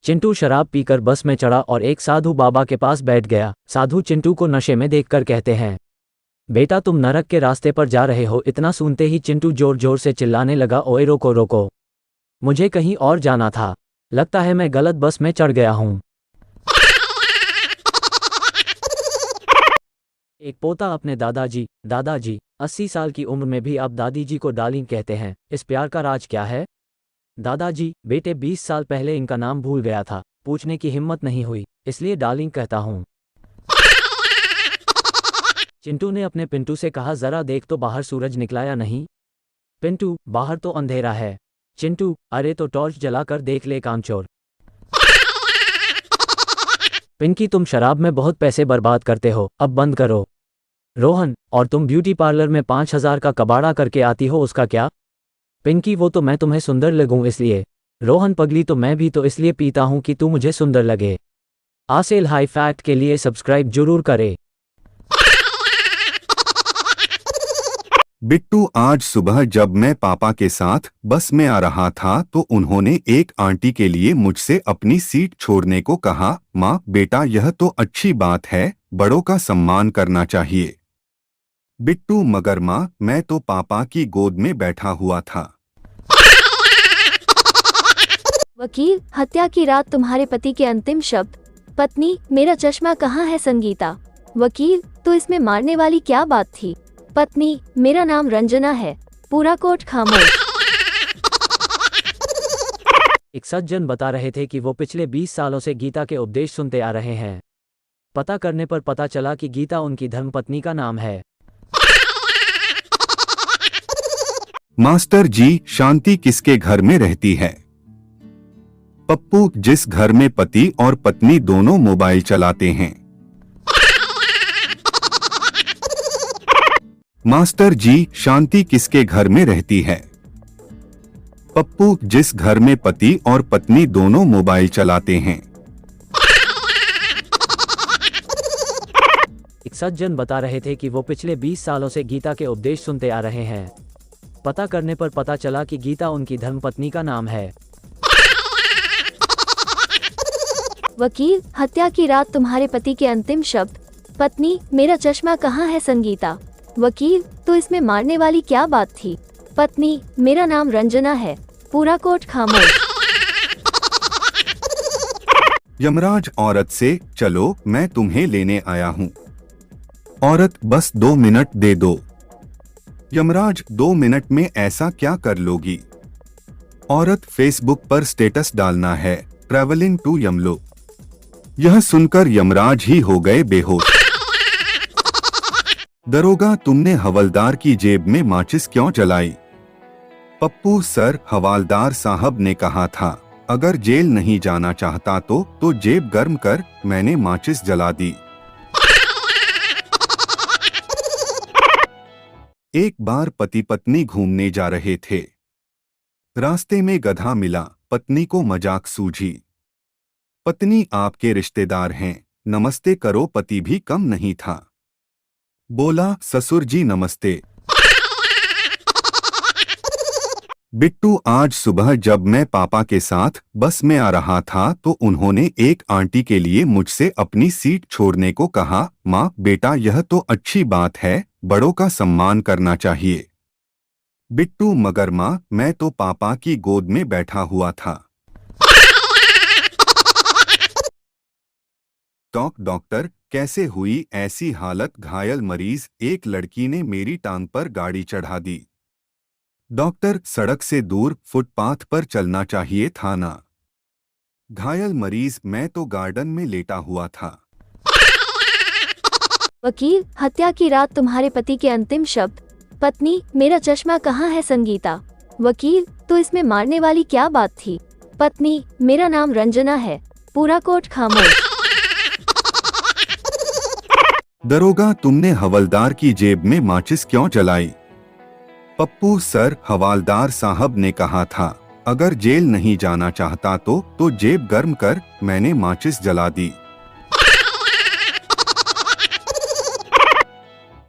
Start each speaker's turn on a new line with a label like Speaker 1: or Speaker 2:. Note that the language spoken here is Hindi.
Speaker 1: चिंटू शराब पीकर बस में चढ़ा और एक साधु बाबा के पास बैठ गया। साधु चिंटू को नशे में देखकर कहते हैं, बेटा तुम नरक के रास्ते पर जा रहे हो। इतना सुनते ही चिंटू जोर जोर से चिल्लाने लगा, ओए रोको रोको, मुझे कहीं और जाना था, लगता है मैं गलत बस में चढ़ गया हूँ। एक पोता अपने दादाजी, 80 साल की उम्र में भी आप दादी जी को डार्लिंग कहते हैं, इस प्यार का राज क्या है? दादाजी, बेटे 20 साल पहले इनका नाम भूल गया था, पूछने की हिम्मत नहीं हुई, इसलिए डार्लिंग कहता हूँ। चिंटू ने अपने पिंटू से कहा, जरा देख तो बाहर सूरज निकला या नहीं। पिंटू, बाहर तो अंधेरा है। चिंटू, अरे तो टॉर्च जलाकर देख ले कामचोर। पिंकी, तुम शराब में बहुत पैसे बर्बाद करते हो, अब बंद करो। रोहन, और तुम ब्यूटी पार्लर में 5000 का कबाड़ा करके आती हो, उसका क्या? पिंकी, वो तो मैं तुम्हें सुंदर लगूं इसलिए। रोहन, पगली तो मैं भी तो इसलिए पीता हूं कि तू मुझे सुंदर लगे। आसेल हाई फैक्ट के लिए सब्सक्राइब जरूर करे।
Speaker 2: बिट्टू, आज सुबह जब मैं पापा के साथ बस में आ रहा था तो उन्होंने एक आंटी के लिए मुझसे अपनी सीट छोड़ने को कहा। माँ, बेटा यह तो अच्छी बात है, बड़ों का सम्मान करना चाहिए। बिट्टू, मगर माँ मैं तो पापा की गोद में बैठा हुआ था।
Speaker 3: वकील, हत्या की रात तुम्हारे पति के अंतिम शब्द, पत्नी मेरा चश्मा कहाँ है संगीता। वकील, तो इसमें मारने वाली क्या बात थी? पत्नी, मेरा नाम रंजना है। पूरा कोर्ट खामोश।
Speaker 1: एक सज्जन बता रहे थे कि वो पिछले 20 सालों से गीता के उपदेश सुनते आ रहे हैं। पता करने पर पता चला कि गीता उनकी धर्मपत्नी का नाम है।
Speaker 2: मास्टर जी, शांति किसके घर में रहती है? पप्पू, जिस घर में पति और पत्नी दोनों मोबाइल चलाते हैं। मास्टर जी, शांति किसके घर में रहती है? पप्पू, जिस घर में पति और पत्नी दोनों मोबाइल चलाते हैं।
Speaker 1: एक सज्जन बता रहे थे कि वो पिछले 20 सालों से गीता के उपदेश सुनते आ रहे हैं। पता करने पर पता चला कि गीता उनकी धर्मपत्नी का नाम है।
Speaker 3: वकील, हत्या की रात तुम्हारे पति के अंतिम शब्द, पत्नी मेरा चश्मा कहाँ है संगीता। वकील, तो इसमें मारने वाली क्या बात थी? पत्नी, मेरा नाम रंजना है। पूरा कोर्ट खामोश।
Speaker 2: यमराज औरत से, चलो मैं तुम्हें लेने आया हूँ। औरत, बस 2 मिनट दे दो। यमराज, 2 मिनट में ऐसा क्या कर लोगी? औरत, फेसबुक पर स्टेटस डालना है, ट्रैवलिंग टू यमलो। यह सुनकर यमराज ही हो गए बेहोश। दरोगा, तुमने हवलदार की जेब में माचिस क्यों जलाई? पप्पू, सर हवलदार साहब ने कहा था अगर जेल नहीं जाना चाहता तो जेब गर्म कर, मैंने माचिस जला दी। एक बार पति पत्नी घूमने जा रहे थे। रास्ते में गधा मिला, पत्नी को मजाक सूझी। पत्नी, आपके रिश्तेदार हैं, नमस्ते करो। पति भी कम नहीं था, बोला, ससुर जी नमस्ते। बिट्टू, आज सुबह जब मैं पापा के साथ बस में आ रहा था तो उन्होंने एक आंटी के लिए मुझसे अपनी सीट छोड़ने को कहा। माँ, बेटा यह तो अच्छी बात है, बड़ों का सम्मान करना चाहिए। बिट्टू, मगर माँ मैं तो पापा की गोद में बैठा हुआ था। डॉक्टर, कैसे हुई ऐसी हालत? घायल मरीज, एक लड़की ने मेरी टांग पर गाड़ी चढ़ा दी। डॉक्टर, सड़क से दूर फुटपाथ पर चलना चाहिए था ना। घायल मरीज, मैं तो गार्डन में लेटा हुआ था।
Speaker 3: वकील, हत्या की रात तुम्हारे पति के अंतिम शब्द, पत्नी मेरा चश्मा कहाँ है संगीता। वकील, तो इसमें मारने वाली क्या बात थी? पत्नी, मेरा नाम रंजना है। पूरा कोर्ट खामोश।
Speaker 2: दरोगा, तुमने हवलदार की जेब में माचिस क्यों जलाई? पप्पू, सर हवलदार साहब ने कहा था अगर जेल नहीं जाना चाहता तो जेब गर्म कर, मैंने माचिस जला दी।